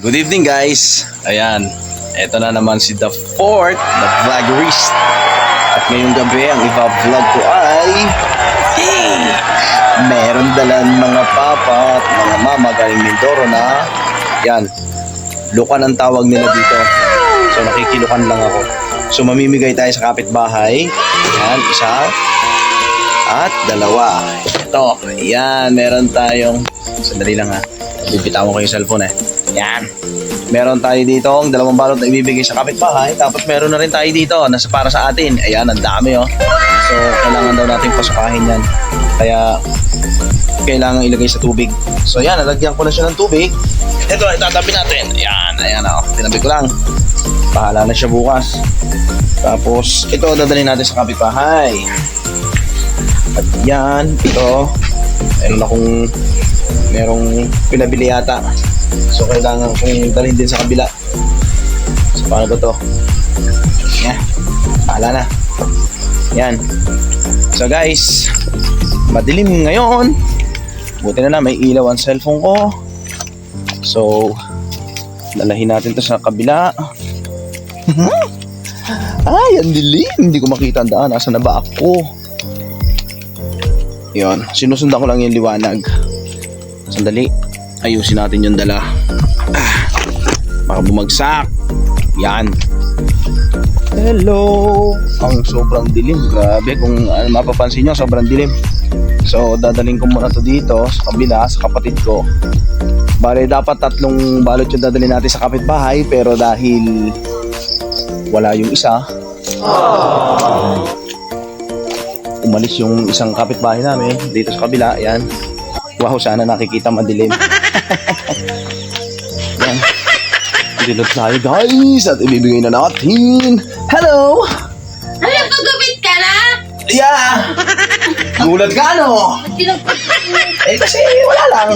Good evening guys. Ayan, eto na naman si The Fourth, the Vloggerist. At ngayong gabi ang iba-vlog ko ay meron dalan mga papa at mga mama galing Mindoro na yan, lukan ang tawag nila dito. So nakikilukan lang ako. So mamimigay tayo sa kapitbahay. Yan, isa at dalawa. Ito, yan, meron tayong, sandali lang ha, bibitawan ko yung cellphone eh. Yan. Meron tayo dito ang dalawang balot na ibibigay sa kapitbahay. Tapos meron na rin tayo dito na para sa atin. Ayan, ang dami oh. So, kailangan daw natin pasukahin yan. Kaya, kailangan ilagay sa tubig. So, yan, nalagyan ko na siya ng tubig. Ito, itatabi natin. Ayan, ayan oh. Tinabi ko lang. Bahala na siya bukas. Tapos, ito, dadalhin natin sa kapitbahay. At yan, ito. Merong pinabili yata. So kailangan kong dalhin din sa kabila. So paano ba to? Yan, bahala na. Yan. So guys, madilim ngayon. Buti na may ilaw ang cellphone ko. So lalahin natin to sa kabila. Ay, ang dilim. Hindi ko makita ang daan. Nasaan na ba ako? Yun, sinusundan ko lang yung liwanag. Sandali, ayusin natin yung dala. Baka bumagsak. Yan. Hello. Ang sobrang dilim. Grabe, kung mapapansin nyo, sobrang dilim. So, dadaling ko muna to dito sa kabila, sa kapatid ko. Bale, dapat 3 balot yung dadalhin natin sa kapitbahay. Pero dahil wala yung isa, umalis yung isang kapitbahay namin dito sa kabila. Yan. Wow, sana nakikita madilim. Yan. Dilot tayo guys at ibibigay na natin. Hello! Ano, pagupit ka na? Yeah! Gulat ka ano? Eh kasi wala lang.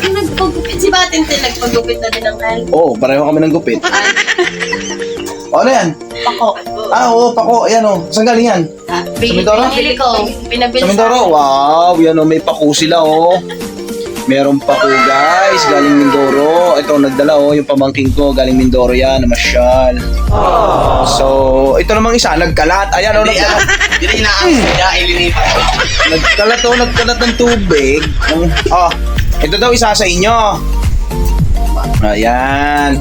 Nagpagupit si Batintin, nagpagupit na din ang hal. Oh, pareho kami ng gupit. O, ano yan? Pako. Oo, pako. Ayan o. Saan galing yan? Mindoro? Pinabili ko. Pinabili Sa Mindoro? Wow, yan o. May pako sila o. Meron pako guys, galing Mindoro. Ito nagdala o, yung pamangking ko, galing Mindoro yan, namasyal. So, ito namang isa, nagkalat. Ayan o, nagkalat. Hindi na niya ilinipat. Nagkalat ng tubig. Oh, ito daw isa sa inyo. Ayan.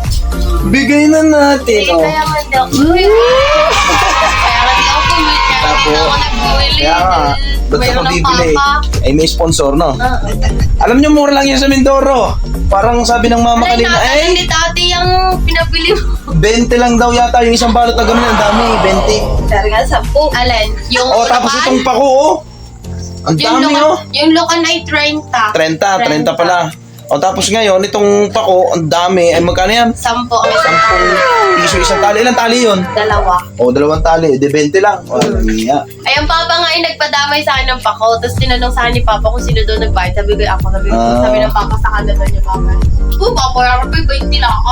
Bigay na natin o. Kaya nga daw. Kaya nga di ako bumili. Kaya nga Tapos, ako nagbumili. kaya nga, ba't Mayroon ako ng bibili? papa. Ay, may sponsor, no? Alam nyo, mura lang yan sa Mindoro. Parang sabi ng mama Ay, kanina, natalan ni tati yung pinabili mo. 20 lang daw yata yung isang balot na gano'n. Ang dami, 20. Talaga, 10. Alin? Yung Oh, tapos lukan? itong pako, oh. Ang Yung dami, lukan, oh. yung lukan ay 30. 30 pala. O, tapos ngayon, itong pako, ang dami. Ay, magkano yan? 10. 10 piso isang tali. Ilang tali yun? Dalawa. O, 2 tali. De 20 lang. O, iya. Ay, ang papa nga ay nagpadamay sa akin ng pako. Tapos tinanong sa akin ni papa kung sino doon nagbayad. Sabi ko ako. Sabi ng papa sa kanila niya papa. Papa, yarap ko 20 lang ako.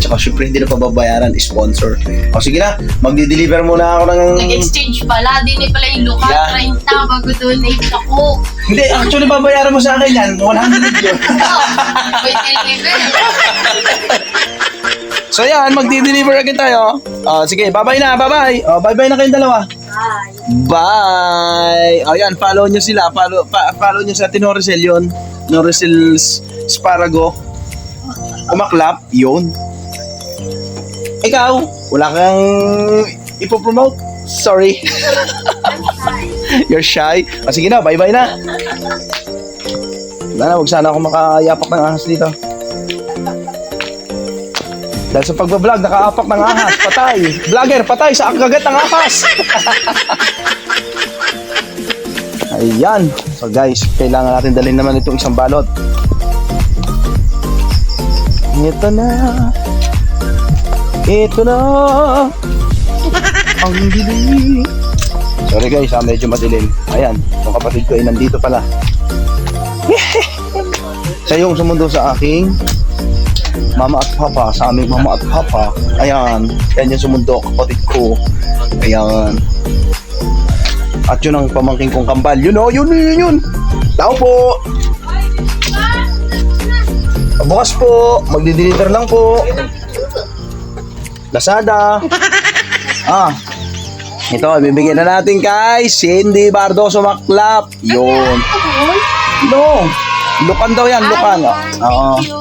Tsaka syempre hindi na pababayaran, sponsor. O sige na, magdi-deliver muna ako ng... Nag-exchange pala. Di ni pala yung luka. Yeah. 30 bago donate ako. Hindi, actually babayaran mo sa akin yan. 100 yun. May deliver. So yan, magdi-deliver agad tayo. Sige, bye-bye na, bye-bye. Bye-bye na kayong dalawa. Bye. Bye! Ayan, follow nyo sila. Follow nyo sa Noricel yun. Noricel Sparago. Umaklap, yun. Ikaw, wala kang ipopromote? Sorry. You're shy. Sige na, bye-bye na. Wala na, huwag sana ako makayapak ng ahas dito. Dahil sa pagbablog, nakaapak ng ahas. Patay. Vlogger, patay sa kagat ng ahas. Ayan. So guys, kailangan natin dalhin naman itong isang balot. Ito na. Ito na. Ang dilim. Sorry guys, medyo madilim. Ayan, yung kapatid ko ay nandito pala. Siya yung sumundo sa aking mama at papa, sa aming mama at papa. Ayan, yan yung sumundo, kapatid ko. Ayan. At yun ang pamangking kong kambal. Yun. Tao po. Bukas po, magdi-deliver lang po. Lazada. Ito, ibibigay na natin kay Cindy Bardoso Maklap. Yun. No. Lukan daw yan, lukan. Oo. Thank you.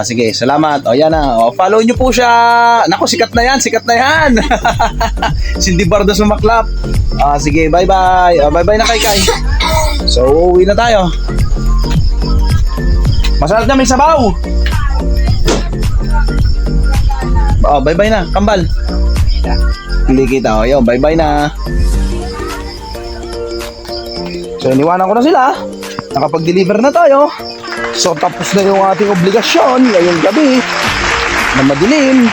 Sige, salamat. O, yan na. O, follow nyo po siya. Naku, sikat na yan, sikat na yan. Cindy Bardoso Maklap. Sige, bye-bye. Bye-bye na kay. So, uwi na tayo. Masarap na, may sabaw. Bye-bye na, kambal. Hindi kita. O, yun, bye-bye na. So, iniwanan ko na sila. Nakapag-deliver na tayo. So, tapos na yung ating obligasyon ngayong gabi na madilim.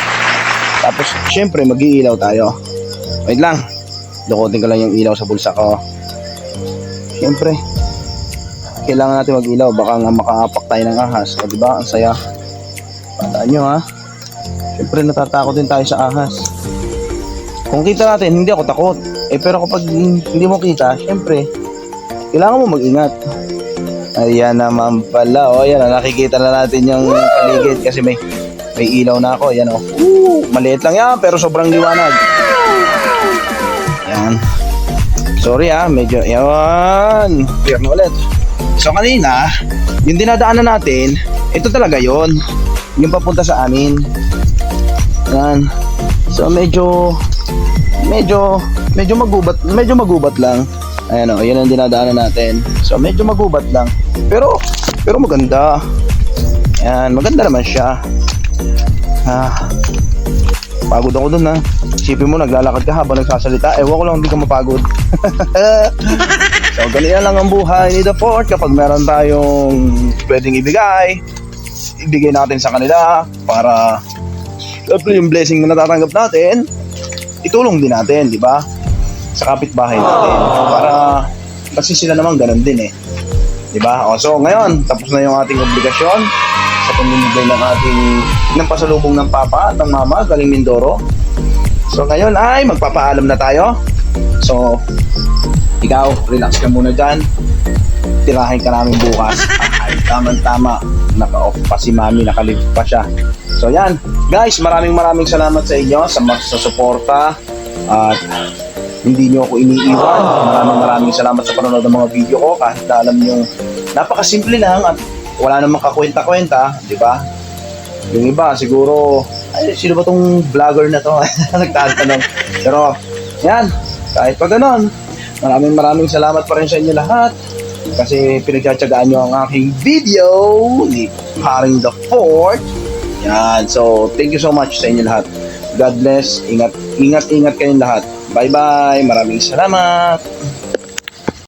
Tapos, syempre, mag-iilaw tayo. Wait lang. Dukutin ko lang yung ilaw sa bulsa ko. Syempre, kailangan natin mag-ilaw. Baka nga makaapak tayo ng ahas. O, diba? Ang saya. Tandaan nyo, ha? Syempre, natatakot din tayo sa ahas. Kung kita natin, hindi ako takot. Pero kapag hindi mo kita, syempre, kailangan mo mag-ingat. Ayan naman pala. O, ayan. Nakikita na natin yung paligid kasi may ilaw na ako. Ayan, o. Maliit lang yan, pero sobrang liwanag. Ayan. Sorry, medyo. Ayan. Clear na ulit. So, kanina, yung dinadaanan natin, ito talaga yon, yung papunta sa amin. Ayan. So, medyo magubat lang. Ayan, o, yun ang dinadaanan natin. So, medyo magubat lang. Pero maganda. Ayan, maganda naman siya. Pagod ako dun, ha. Isipin mo, naglalakad ka habang nagsasalita. Ewan ko lang, hindi ka mapagod. So, ganyan lang ang buhay ni The Fort. Kapag meron tayong pwedeng ibigay natin sa kanila para yung blessing na natatanggap natin, itulong din natin, di ba? Sa kapitbahay natin. Para, kasi sila naman ganun din eh. Diba? So ngayon, tapos na yung ating obligasyon sa pamimigay ng pasalubong ng papa at ng mama galing Mindoro. So ngayon ay magpapaalam na tayo. So, ikaw, relax ka muna dyan. Tirahin ka namin bukas. Ay, tama-tama. Naka-off pa si mami, nakalive pa siya. So yan, guys, maraming salamat sa inyo sa suporta at hindi nyo ako iniiwan. Maraming salamat sa panonood ng mga video ko kahit na alam nyo napakasimple lang at wala namang kakwenta-kwenta, di ba? Yung iba siguro, ay, sino ba tong vlogger na to? Nagtatanong. Pero yan, kahit pa ganon, maraming salamat pa rin sa inyo lahat kasi pinagtsatsagaan nyo ang aking video ni Haring The Fort. Yan, so thank you so much sa inyo lahat. God bless, ingat kayong lahat. Bye-bye. Maraming salamat.